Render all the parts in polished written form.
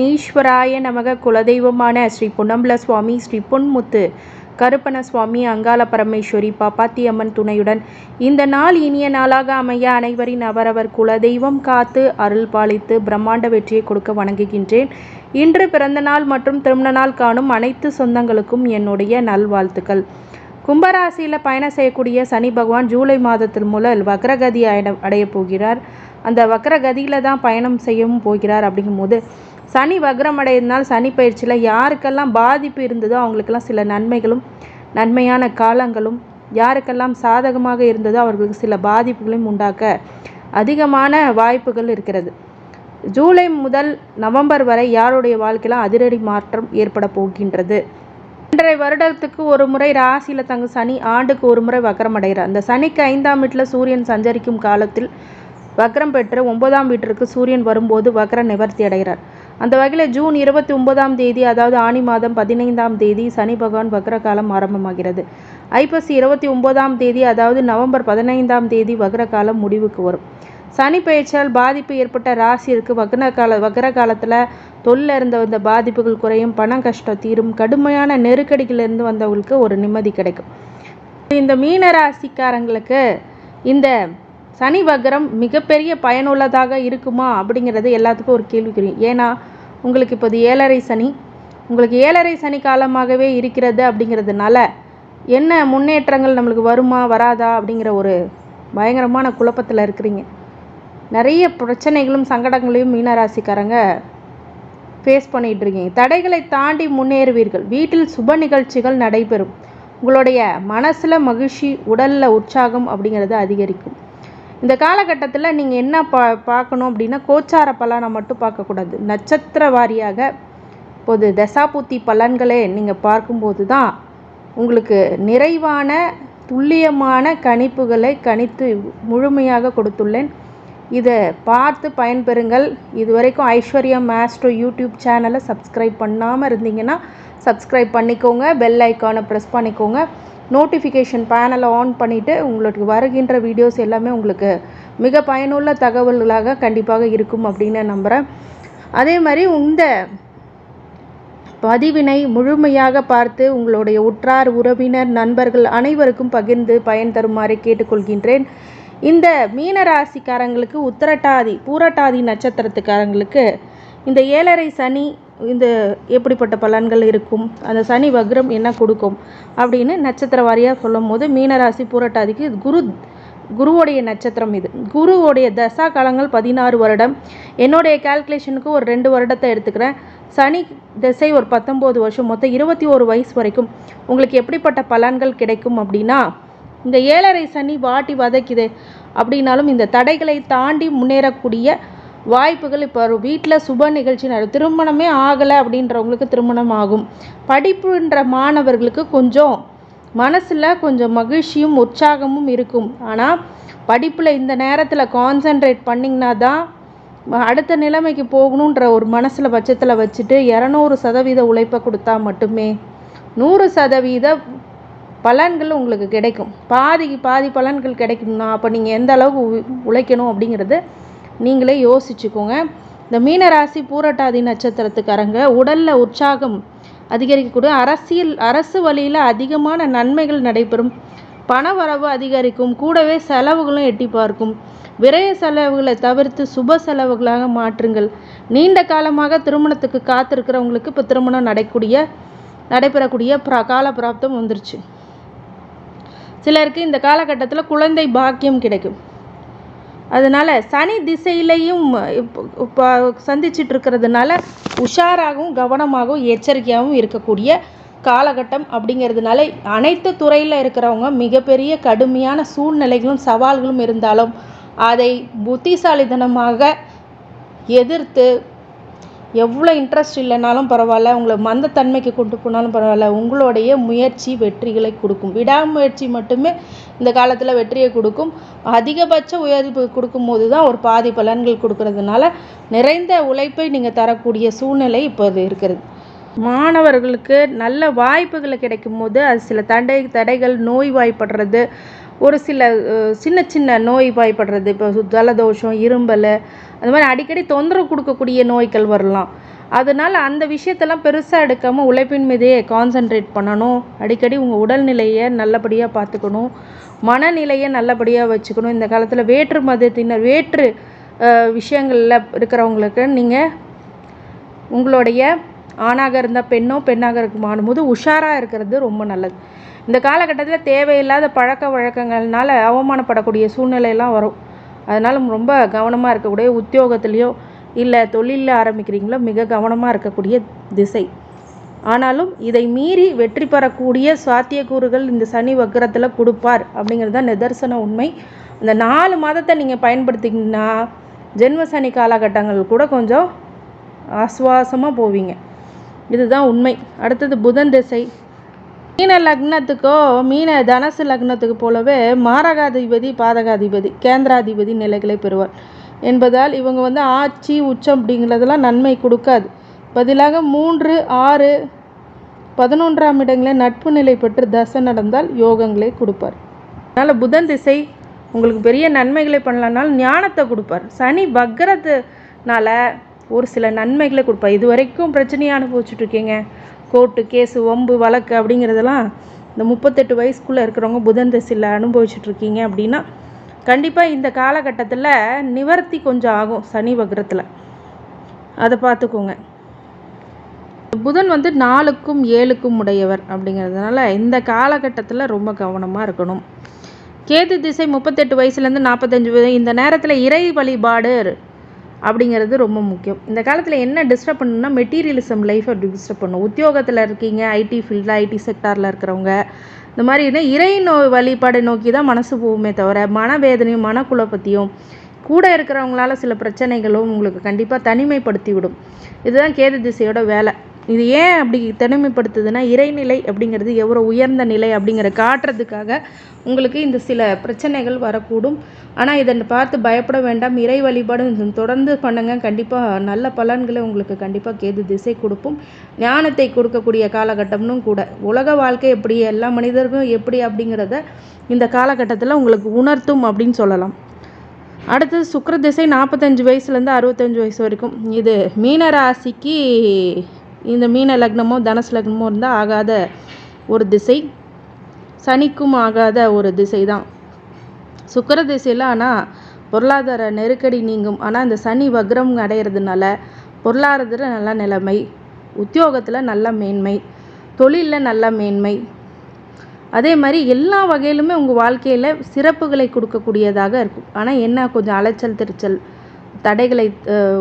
விக்னேஸ்வராய நமக. குலதெய்வமான ஸ்ரீ பொன்னம்பல சுவாமி, ஸ்ரீ பொன்முத்து கருப்பண சுவாமி, அங்காள பரமேஸ்வரி, பாப்பாத்தி அம்மன் துணையுடன் இந்த நாள் இனிய நாளாக அமைய அனைவரின் அவரவர் குலதெய்வம் காத்து அருள் பாலித்து பிரம்மாண்ட வெற்றியை கொடுக்க வணங்குகின்றேன். இன்று பிறந்த நாள் மற்றும் திருமண நாள் காணும் அனைத்து சொந்தங்களுக்கும் என்னுடைய நல்வாழ்த்துக்கள். கும்பராசியில் பயணம் செய்யக்கூடிய சனி பகவான் ஜூலை மாதத்தில் முதல் வக்ரகதி அடைய போகிறார். அந்த வக்ரகதியில் தான் பயணம் செய்யவும் போகிறார். அப்படிங்கும்போது சனி வக்ரம் அடையிறதுனால சனி பயிற்சியில் யாருக்கெல்லாம் பாதிப்பு இருந்ததோ அவங்களுக்கெல்லாம் சில நன்மைகளும் நன்மையான காலங்களும், யாருக்கெல்லாம் சாதகமாக இருந்ததோ அவர்களுக்கு சில பாதிப்புகளையும் உண்டாக்க அதிகமான வாய்ப்புகள் இருக்கிறது. ஜூலை முதல் நவம்பர் வரை யாருடைய வாழ்க்கையில் அதிரடி மாற்றம் ஏற்பட போகின்றது. 2.5 வருடத்துக்கு ஒரு முறை ராசியில் தங்கும் சனி ஆண்டுக்கு ஒரு முறை வக்ரம் அடைகிறார். அந்த சனிக்கு 5ஆம் வீட்டில் சூரியன் சஞ்சரிக்கும் காலத்தில் வக்ரம் பெற்று 9ஆம் வீட்டிற்கு சூரியன் வரும்போது வக்ர நிவர்த்தி அடைகிறார். அந்த வகையில் ஜூன் 29ஆம் தேதி, அதாவது ஆனி மாதம் 15ஆம் தேதி சனி பகவான் வக்ர காலம் ஆரம்பமாகிறது. ஐப்பசி 29ஆம் தேதி, அதாவது நவம்பர் 15ஆம் தேதி வக்ர காலம் முடிவுக்கு வரும். சனி பயிற்சியால் பாதிப்பு ஏற்பட்ட ராசியிற்கு வக்ர காலத்தில் தொழில் இருந்த வந்த பாதிப்புகள் குறையும், பணம் கஷ்டம் தீரும், கடுமையான நெருக்கடிகளிலிருந்து வந்தவங்களுக்கு ஒரு நிம்மதி கிடைக்கும். இந்த மீன ராசிக்காரங்களுக்கு இந்த சனி வக்ரம் மிகப்பெரிய பயனுள்ளதாக இருக்குமா அப்படிங்கிறது எல்லாத்துக்கும் ஒரு கேள்விக்குறி. ஏன்னா உங்களுக்கு இப்போது 7.5 சனி, உங்களுக்கு 7.5 சனி காலமாகவே இருக்கிறது. அப்படிங்கிறதுனால என்ன முன்னேற்றங்கள் நம்மளுக்கு வருமா வராதா அப்படிங்கிற ஒரு பயங்கரமான குழப்பத்தில் இருக்கிறீங்க. நிறைய பிரச்சனைகளும் சங்கடங்களையும் மீனராசிக்காரங்க ஃபேஸ் பண்ணிகிட்டு இருக்கீங்க. தடைகளை தாண்டி முன்னேறுவீர்கள். வீட்டில் சுப நிகழ்ச்சிகள் நடைபெறும். உங்களுடைய மனசில் மகிழ்ச்சி, உடலில் உற்சாகம் அப்படிங்கிறது அதிகரிக்கும். இந்த காலகட்டத்தில் நீங்கள் என்ன பார்க்கணும் அப்படின்னா, கோச்சார பலனை மட்டும் பார்க்கக்கூடாது. நட்சத்திர வாரியாக இப்போது தசாபுத்தி பலன்களே நீங்கள் பார்க்கும்போது தான் உங்களுக்கு நிறைவான துல்லியமான கணிப்புகளை கணித்து முழுமையாக கொடுத்துள்ளேன். இதை பார்த்து பயன்பெறுங்கள். இதுவரைக்கும் ஐஸ்வர்யம் ஆஸ்ட்ரோ யூடியூப் சேனலை சப்ஸ்கிரைப் பண்ணாமல் இருந்தீங்கன்னா சப்ஸ்கிரைப் பண்ணிக்கோங்க. பெல் ஐக்கானை ப்ரெஸ் பண்ணிக்கோங்க. நோட்டிஃபிகேஷன் பேனலை ஆன் பண்ணிவிட்டு உங்களுக்கு வருகின்ற வீடியோஸ் எல்லாமே உங்களுக்கு மிக பயனுள்ள தகவல்களாக கண்டிப்பாக இருக்கும் அப்படின்னு நம்புகிறேன். அதே மாதிரி இந்த பதிவினை முழுமையாக பார்த்து உங்களுடைய உற்றார் உறவினர் நண்பர்கள் அனைவருக்கும் பகிர்ந்து பயன் தருமாறு கேட்டுக்கொள்கின்றேன். இந்த மீனராசிக்காரங்களுக்கு பூரட்டாதி நட்சத்திரத்துக்காரங்களுக்கு இந்த 7.5 சனி இந்த எப்படிப்பட்ட பலன்கள் இருக்கும், அந்த சனி வக்ரம் என்ன கொடுக்கும் அப்படின்னு நட்சத்திர வாரியாக சொல்லும் போது, மீனராசி பூரட்டாதிக்கு குருவோடைய நட்சத்திரம் இது. குருவோடைய தசா காலங்கள் 16 வருடம். என்னுடைய கால்குலேஷனுக்கு ஒரு 2 வருடத்தை எடுத்துக்கிறேன். சனி திசை ஒரு 19 வருஷம், மொத்தம் 21 வயசு வரைக்கும் உங்களுக்கு எப்படிப்பட்ட பலன்கள் கிடைக்கும் அப்படின்னா, இந்த 7.5 சனி வாட்டி வதைக்குது அப்படின்னாலும் இந்த தடைகளை தாண்டி முன்னேறக்கூடிய வாய்ப்புகள் இப்போ வீட்டில் சுப நிகழ்ச்சி திருமணமே ஆகலை அப்படின்றவங்களுக்கு திருமணம் ஆகும். படிப்புன்ற மாணவர்களுக்கு கொஞ்சம் மனசில் கொஞ்சம் மகிழ்ச்சியும் உற்சாகமும் இருக்கும். ஆனால் படிப்பில் இந்த நேரத்தில் கான்சென்ட்ரேட் பண்ணிங்கன்னா தான் அடுத்த நிலைமைக்கு போகணுன்ற ஒரு மனசில் பட்சத்தில் வச்சுட்டு 200% உழைப்பை கொடுத்தா மட்டுமே 100% பலன்கள் உங்களுக்கு கிடைக்கும். பாதிக்கு பாதி பலன்கள் கிடைக்கும்னா அப்போ நீங்கள் எந்த அளவுக்கு உழைக்கணும் அப்படிங்கிறது நீங்களே யோசிச்சுக்கோங்க. இந்த மீனராசி பூரட்டாதி நட்சத்திரத்துக்காரங்க உடலில் உற்சாகம் அதிகரிக்கக்கூடிய அரசு வழியில் அதிகமான நன்மைகள் நடைபெறும். பண வரவு அதிகரிக்கும். கூடவே செலவுகளும் எட்டி பார்க்கும். விரய செலவுகளை தவிர்த்து சுப செலவுகளாக மாற்றுங்கள். நீண்ட காலமாக திருமணத்துக்கு காத்திருக்கிறவங்களுக்கு இப்போ திருமணம் நடைபெறக்கூடிய கால பிராப்தம் வந்துருச்சு. சிலருக்கு இந்த காலகட்டத்தில் குழந்தை பாக்கியம் கிடைக்கும். அதனால் சனி திசையிலையும் இப்போ சந்திச்சுட்டு இருக்கிறதுனால உஷாராகவும் கவனமாகவும் எச்சரிக்கையாகவும் இருக்கக்கூடிய காலகட்டம் அப்படிங்கிறதுனால அனைத்து துறையில் இருக்கிறவங்க மிகப்பெரிய கடுமையான சூழ்நிலைகளும் சவால்களும் இருந்தாலும் அதை புத்திசாலித்தனமாக எதிர்த்து, எவ்வளோ இன்ட்ரெஸ்ட் இல்லைனாலும் பரவாயில்ல, உங்களை மந்தத்தன்மைக்கு கொண்டு போனாலும் பரவாயில்ல, உங்களுடைய முயற்சி வெற்றிகளை கொடுக்கும். விடாமுயற்சி மட்டுமே இந்த காலத்தில் வெற்றியை கொடுக்கும். அதிகபட்ச உயர்வு கொடுக்கும்போது தான் ஒரு பாதி பலன்கள் கொடுக்கறதுனால நிறைந்த உழைப்பை நீங்கள் தரக்கூடிய சூழ்நிலை இப்போது இருக்கிறது. மாணவர்களுக்கு நல்ல வாய்ப்புகளை கிடைக்கும் போது அது சில தடைகள், நோய்வாய்ப்படுறது, ஒரு சில சின்ன நோய்வாய்ப்படுறது, இப்போ ஜலதோஷம், இரும்பல், அந்த மாதிரி அடிக்கடி தொந்தரவு கொடுக்கக்கூடிய நோய்கள் வரலாம். அதனால் அந்த விஷயத்தெல்லாம் பெருசாக எடுக்காமல் உழைப்பின் மீதே கான்சன்ட்ரேட் பண்ணணும். அடிக்கடி உங்கள் உடல்நிலையை நல்லபடியாக பார்த்துக்கணும், மனநிலையை நல்லபடியாக வச்சுக்கணும். இந்த காலத்தில் வேற்று மதத்தினர் வேற்று விஷயங்களில் இருக்கிறவங்களுக்கு நீங்கள் உங்களுடைய ஆணாக இருந்தால் பெண்ணோ பெண்ணாக இருக்குமானும்போது உஷாராக இருக்கிறது ரொம்ப நல்லது. இந்த காலகட்டத்தில் தேவையில்லாத பழக்க வழக்கங்கள்னால அவமானப்படக்கூடிய சூழ்நிலையெல்லாம் வரும். அதனால் ரொம்ப கவனமாக இருக்கக்கூடிய, உத்தியோகத்துலேயோ இல்லை தொழிலில் ஆரம்பிக்கிறீங்களோ மிக கவனமாக இருக்கக்கூடிய திசை. ஆனாலும் இதை மீறி வெற்றி பெறக்கூடிய சாத்தியக்கூறுகள் இந்த சனி வக்கரத்தில் கொடுப்பார் அப்படிங்கிறது தான் நிதர்சன உண்மை. இந்த 4 மாதத்தை நீங்கள் பயன்படுத்திங்கன்னா ஜென்ம சனி காலகட்டங்கள் கூட கொஞ்சம் ஆஸ்வாசமாக போவீங்க. இதுதான் உண்மை. அடுத்தது புதன் திசை. மீன லக்னத்துக்கோ தனுசு லக்னத்துக்கு போலவே மாரகாதிபதி பாதகாதிபதி கேந்திராதிபதி நிலைகளை பெறுவார் என்பதால் இவங்க ஆட்சி உச்சம் அப்படிங்கிறதெல்லாம் நன்மை கொடுக்காது. பதிலாக 3, 6, 11ஆம் இடங்களில் நட்பு நிலை பெற்று தசை நடந்தால் யோகங்களை கொடுப்பார். அதனால் புதன் திசை உங்களுக்கு பெரிய நன்மைகளை பண்ணலனாலும் ஞானத்தை கொடுப்பார். சனி வக்கரத்தினால ஒரு சில நன்மைகளை கொடுப்பார். இது வரைக்கும் பிரச்சனையை அனுபவிச்சுட்ருக்கீங்க, கோர்ட்டு கேஸு வம்பு வழக்கு அப்படிங்கிறதெல்லாம் இந்த 38 வயசுக்குள்ளே இருக்கிறவங்க புதன் திசையில் அனுபவிச்சுட்ருக்கீங்க அப்படின்னா கண்டிப்பாக இந்த காலகட்டத்தில் நிவர்த்தி கொஞ்சம் ஆகும். சனி வக்கரத்தில் அதை பார்த்துக்கோங்க. புதன் 4க்கும் 7க்கும் உடையவர் அப்படிங்கிறதுனால இந்த காலகட்டத்தில் ரொம்ப கவனமாக இருக்கணும். கேது திசை 38 வயசுலேருந்து 45 வயது. இந்த நேரத்தில் இறை வழிபாடு அப்படிங்கிறது ரொம்ப முக்கியம். இந்த காலத்தில் என்ன டிஸ்டர்ப் பண்ணணும்னா மெட்டீரியலிசம் லைஃப்பை டிஸ்டர்ப் பண்ணும். உத்தியோகத்தில் இருக்கீங்க, ஐடி ஃபீல்டில் ஐடி செக்டாரில் இருக்கிறவங்க இந்த மாதிரி இறை வழிபாடு நோக்கி தான் மனசு போகுமே தவிர மனவேதனையும் மனக்குழப்பத்தையும் கூட இருக்கிறவங்களால சில பிரச்சனைகளும் உங்களுக்கு கண்டிப்பாக தனிமைப்படுத்தி விடும். இதுதான் கேது திசையோட வேலை. இது ஏன் அப்படி தனிமைப்படுத்துதுன்னா இறைநிலை அப்படிங்கிறது எவ்வளோ உயர்ந்த நிலை அப்படிங்கிற காட்டுறதுக்காக உங்களுக்கு இந்த சில பிரச்சனைகள் வரக்கூடும். ஆனால் இதை பார்த்து பயப்பட வேண்டாம். இறை வழிபாடு தொடர்ந்து பண்ணுங்க, கண்டிப்பாக நல்ல பலன்களை உங்களுக்கு கண்டிப்பாக கேது திசை கொடுக்கும். ஞானத்தை கொடுக்கக்கூடிய காலகட்டம்னும் கூட. உலக வாழ்க்கை எப்படி, எல்லா மனிதர்களும் எப்படி அப்படிங்கிறத இந்த காலகட்டத்தில் உங்களுக்கு உணர்த்தும் அப்படின்னு சொல்லலாம். அடுத்தது சுக்கிர திசை 45 வயசுலேருந்து 65 வயசு வரைக்கும். இது மீன ராசிக்கு இந்த மீன லக்னமோ தனுசு லக்னமோ இருந்தால் ஆகாத ஒரு திசை, சனிக்கும் ஆகாத ஒரு திசை தான் சுக்கிர திசையில். ஆனால் பொருளாதார நெருக்கடி நீங்கும். ஆனால் இந்த சனி வக்ரம் அடைகிறதுனால பொருளாதாரத்தில் நல்ல நிலைமை, உத்தியோகத்தில் நல்ல மேன்மை, தொழிலில் நல்ல மேன்மை, அதே மாதிரி எல்லா வகையிலுமே உங்கள் வாழ்க்கையில் சிறப்புகளை கொடுக்கக்கூடியதாக இருக்கும். ஆனால் என்ன கொஞ்சம் அலைச்சல் திருச்சல், தடைகளை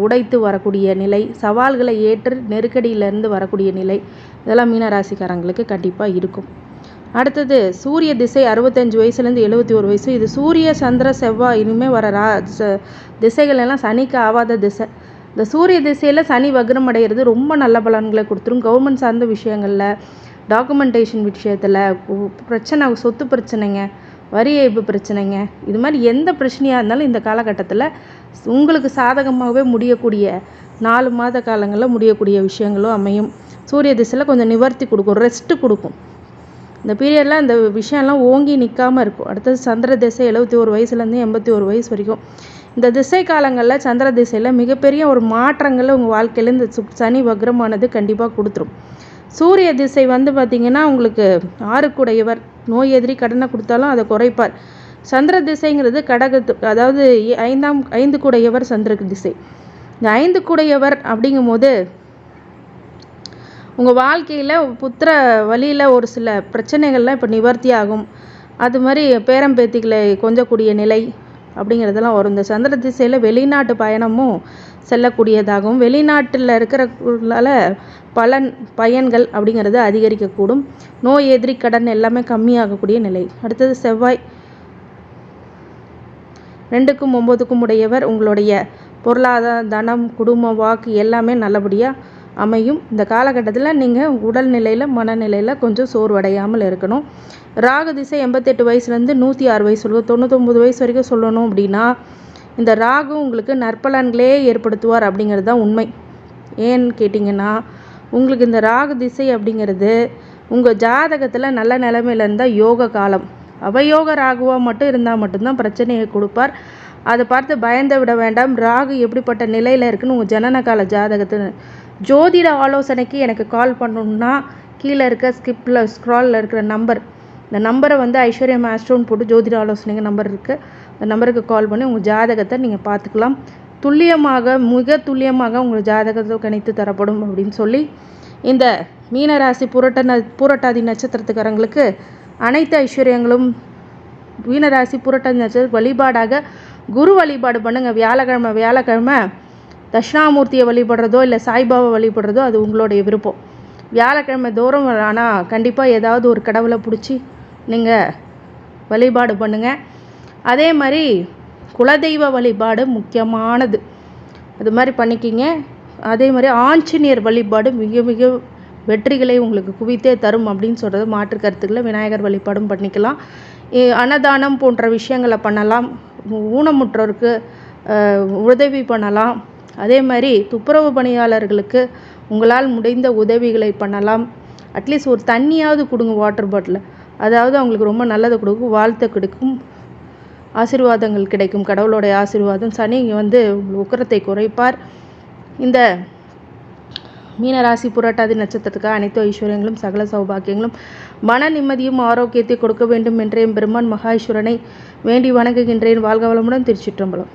உடைத்து வரக்கூடிய நிலை, சவால்களை ஏற்று நெருக்கடியிலேருந்து வரக்கூடிய நிலை, இதெல்லாம் மீனராசிக்காரங்களுக்கு கண்டிப்பாக இருக்கும். அடுத்தது சூரிய திசை 65 வயசுலேருந்து 71 வயசு. இது சூரிய சந்திர செவ்வாய் இனிமேல் வர திசைகள் எல்லாம் சனிக்கு ஆகாத திசை. இந்த சூரிய திசையில் சனி வக்ரம் அடைகிறது ரொம்ப நல்ல பலன்களை கொடுத்துரும். கவர்மெண்ட் சார்ந்த விஷயங்களில், டாக்குமெண்டேஷன் விஷயத்தில் பிரச்சனை, சொத்து பிரச்சனைங்க, வரி ஏய்ப்பு பிரச்சனைங்க, இது மாதிரி எந்த பிரச்சனையாக இருந்தாலும் இந்த காலகட்டத்தில் உங்களுக்கு சாதகமாகவே முடியக்கூடிய 4 மாத காலங்களில் முடியக்கூடிய விஷயங்களும் அமையும். சூரிய திசையில் கொஞ்சம் நிவர்த்தி கொடுக்கும், ரெஸ்ட்டு கொடுக்கும். இந்த பீரியடில் இந்த விஷயம்லாம் ஓங்கி நிற்காமல் இருக்கும். அடுத்தது சந்திர திசை 71 வயசுலேருந்து 81 வயசு வரைக்கும். இந்த திசை காலங்களில் சந்திர திசையில் மிகப்பெரிய ஒரு மாற்றங்களை உங்கள் வாழ்க்கையில் இந்த சனி வக்ரமானது கண்டிப்பாக கொடுத்துரும். சூரிய திசை பார்த்திங்கன்னா உங்களுக்கு 6க்குடையவர், நோய் எதிரி கடனை கொடுத்தாலும் அதை குறைப்பார். சந்திர திசைங்கிறது கடகத்து, அதாவது 5க்குடையவர் சந்திரக்கு திசை. இந்த 5க்குடையவர் அப்படிங்கும் போது உங்கள் வாழ்க்கையில் புத்திர வழியில் ஒரு சில பிரச்சனைகள்லாம் இப்போ நிவர்த்தி ஆகும். அது மாதிரி பேரம்பேத்திகளை கொஞ்சக்கூடிய நிலை அப்படிங்கிறதெல்லாம் வரும். இந்த சந்திர திசையில் வெளிநாட்டு பயணமும் செல்லக்கூடியதாகவும் வெளிநாட்டில் இருக்கிறனால பயன்கள் அப்படிங்கிறது அதிகரிக்கக்கூடும். நோய் எதிரி கடன் எல்லாமே கம்மியாகக்கூடிய நிலை. அடுத்தது செவ்வாய் 2க்கும் 9க்கும் உடையவர். உங்களுடைய பொருளாதார, தனம், குடும்பம், வாக்கு எல்லாமே நல்லபடியாக அமையும். இந்த காலகட்டத்தில் நீங்கள் உடல்நிலையில் மனநிலையில் கொஞ்சம் சோர்வடையாமல் இருக்கணும். ராகு திசை 88 வயசுலேருந்து 106 வயசு, 99 வயசு வரைக்கும் சொல்லணும் அப்படின்னா இந்த ராகு உங்களுக்கு நற்பலன்களே ஏற்படுத்துவார் அப்படிங்கிறது தான் உண்மை. ஏன்னு கேட்டிங்கன்னா உங்களுக்கு இந்த ராகு திசை அப்படிங்கிறது உங்கள் ஜாதகத்தில் நல்ல நிலைமையில் இருந்தால் யோக காலம். அவயோக ராகுவாக மட்டும் இருந்தால் மட்டும்தான் பிரச்சனையை கொடுப்பார். அதை பார்த்து பயந்து விட வேண்டாம். ராகு எப்படிப்பட்ட நிலையில் இருக்குன்னு உங்கள் ஜனன கால ஜாதகத்தை ஜோதிட ஆலோசனைக்கு எனக்கு கால் பண்ணணுன்னா கீழே இருக்க ஸ்க்ராலில் இருக்கிற நம்பர், இந்த நம்பரை வந்து ஐஸ்வர்யம் ஆஸ்ட்ரோன்னு போட்டு ஜோதிட ஆலோசனைக்கு நம்பர் இருக்குது. அந்த நம்பருக்கு கால் பண்ணி உங்கள் ஜாதகத்தை நீங்கள் பார்த்துக்கலாம். துல்லியமாக, மிக துல்லியமாக உங்கள் ஜாதகத்தை கணித்து தரப்படும் அப்படின்னு சொல்லி இந்த மீனராசி பூரட்டாதி நட்சத்திரத்துக்காரங்களுக்கு அனைத்து ஐஸ்வர்யங்களும், மீனராசி பூரட்டாதி நட்சத்திர வழிபாடாக குரு வழிபாடு பண்ணுங்கள். வியாழக்கிழமை தட்சிணாமூர்த்தியை வழிபடுறதோ இல்லை சாய்பாபா வழிபடுறதோ அது உங்களுடைய விருப்பம். வியாழக்கிழமை தோறும் ஆனால் கண்டிப்பாக ஏதாவது ஒரு கடவுளை பிடிச்சி நீங்கள் வழிபாடு பண்ணுங்கள். அதே மாதிரி குலதெய்வ வழிபாடு முக்கியமானது, அது மாதிரி பண்ணிக்கிங்க. அதே மாதிரி ஆஞ்சநேயர் வழிபாடு மிக மிக வெற்றிகளை உங்களுக்கு குவித்தே தரும் அப்படின்னு சொல்கிறது மாற்று கருத்துக்களை. விநாயகர் வழிபாடும் பண்ணிக்கலாம். அன்னதானம் போன்ற விஷயங்களை பண்ணலாம். ஊனமுற்றோருக்கு உதவி பண்ணலாம். அதே மாதிரி துப்புரவு பணியாளர்களுக்கு உங்களால் முடிந்த உதவிகளை பண்ணலாம். அட்லீஸ்ட் ஒரு தண்ணியாவது கொடுங்க, வாட்டர் பாட்டில். அதாவது அவங்களுக்கு ரொம்ப நல்லதை கொடுக்கும், வாழ்த்து கிடைக்கும், ஆசீர்வாதங்கள் கிடைக்கும், கடவுளுடைய ஆசீர்வாதம். சனி வந்து உக்கிரத்தை குறைப்பார். இந்த மீனராசி புரட்டாதி நட்சத்திரத்துக்கு அனைத்து ஐஸ்வர்யங்களும் சகல சௌபாக்கியங்களும் மன நிம்மதியும் ஆரோக்கியத்தை கொடுக்க வேண்டும் என்ற பெருமான் மகாஈஸ்வரனை வேண்டி வணங்குகின்றேன். வாழ்க வளமுடன். திருச்சிற்றம்பலம்.